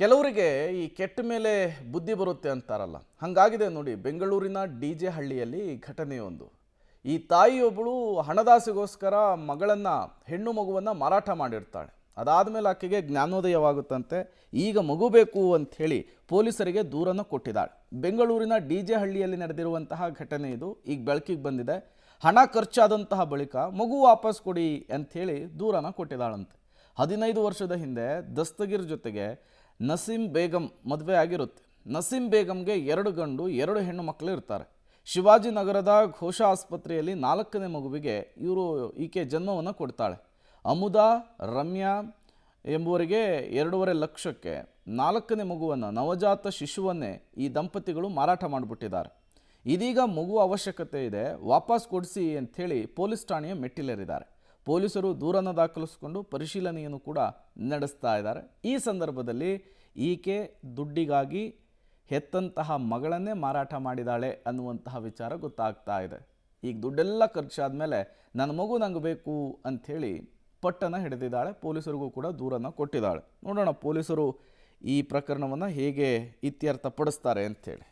ಕೆಲವರಿಗೆ ಈ ಕೆಟ್ಟ ಮೇಲೆ ಬುದ್ಧಿ ಬರುತ್ತೆ ಅಂತಾರಲ್ಲ, ಹಾಗಾಗಿದೆ ನೋಡಿ. ಬೆಂಗಳೂರಿನ ಡಿ.ಜೆ. ಹಳ್ಳಿಯಲ್ಲಿ ಘಟನೆಯೊಂದು. ಈ ತಾಯಿಯೊಬ್ಬಳು ಹಣದಾಸೆಗೋಸ್ಕರ ಮಗಳನ್ನ, ಹೆಣ್ಣು ಮಗುವನ್ನ ಮಾರಾಟ ಮಾಡಿರ್ತಾಳೆ. ಅದಾದಮೇಲೆ ಆಕೆಗೆ ಜ್ಞಾನೋದಯವಾಗುತ್ತಂತೆ. ಈಗ ಮಗು ಬೇಕು ಅಂತ ಹೇಳಿ ಪೊಲೀಸರಿಗೆ ದೂರನ್ನು ಕೊಟ್ಟಿದ್ದಾಳೆ. ಬೆಂಗಳೂರಿನ ಡಿ.ಜೆ. ಹಳ್ಳಿಯಲ್ಲಿ ನಡೆದಿರುವಂತಹ ಘಟನೆ ಇದು. ಈಗ ಬೆಳಕಿಗೆ ಬಂದಿದೆ. ಹಣ ಖರ್ಚಾದಂತಹ ಬಳಿಕ ಮಗು ವಾಪಸ್ ಕೊಡಿ ಅಂಥೇಳಿ ದೂರನ್ನು ಕೊಟ್ಟಿದ್ದಾಳಂತೆ. 15 ವರ್ಷದ ಹಿಂದೆ ದಸ್ತಗೀರ್ ಜೊತೆಗೆ ನಸೀಂ ಬೇಗಂ ಮದುವೆ ಆಗಿರುತ್ತೆ. ನಸೀಂ ಬೇಗಂಗೆ 2 ಗಂಡು 2 ಹೆಣ್ಣು ಮಕ್ಕಳು ಇರ್ತಾರೆ. ಶಿವಾಜಿನಗರದ ಘೋಷ ಆಸ್ಪತ್ರೆಯಲ್ಲಿ 4ನೇ ಮಗುವಿಗೆ ಈಕೆ ಜನ್ಮವನ್ನು ಕೊಡ್ತಾಳೆ. ಅಮುದಾ ರಮ್ಯಾ ಎಂಬುವರಿಗೆ 2.5 ಲಕ್ಷಕ್ಕೆ 4ನೇ ಮಗುವನ್ನು, ನವಜಾತ ಶಿಶುವನ್ನೇ ಈ ದಂಪತಿಗಳು ಮಾರಾಟ ಮಾಡಿಬಿಟ್ಟಿದ್ದಾರೆ. ಇದೀಗ ಮಗು ಅವಶ್ಯಕತೆ ಇದೆ, ವಾಪಸ್ ಕೊಡಿಸಿ ಅಂಥೇಳಿ ಪೊಲೀಸ್ ಠಾಣೆಯ ಮೆಟ್ಟಿಲೇರಿದ್ದಾರೆ. ಪೊಲೀಸರು ದೂರನ್ನು ದಾಖಲಿಸಿಕೊಂಡು ಪರಿಶೀಲನೆಯನ್ನು ಕೂಡ ನಡೆಸ್ತಾ ಇದ್ದಾರೆ. ಈ ಸಂದರ್ಭದಲ್ಲಿ ಈಕೆ ದುಡ್ಡಿಗಾಗಿ ಹೆತ್ತಂತಹ ಮಗಳನ್ನೇ ಮಾರಾಟ ಮಾಡಿದಾಳೆ ಅನ್ನುವಂತಹ ವಿಚಾರ ಗೊತ್ತಾಗ್ತಾ ಇದೆ. ಈಗ ದುಡ್ಡೆಲ್ಲ ಖರ್ಚಾದ ಮೇಲೆ ನನ್ನ ಮಗು ನಂಗೆ ಬೇಕು ಅಂಥೇಳಿ ಪಟ್ಟನ್ನು ಹಿಡಿದಿದ್ದಾಳೆ. ಪೊಲೀಸರಿಗೂ ಕೂಡ ದೂರನ್ನು ಕೊಟ್ಟಿದ್ದಾಳೆ. ನೋಡೋಣ ಪೊಲೀಸರು ಈ ಪ್ರಕರಣವನ್ನು ಹೇಗೆ ಇತ್ಯರ್ಥಪಡಿಸ್ತಾರೆ ಅಂಥೇಳಿ.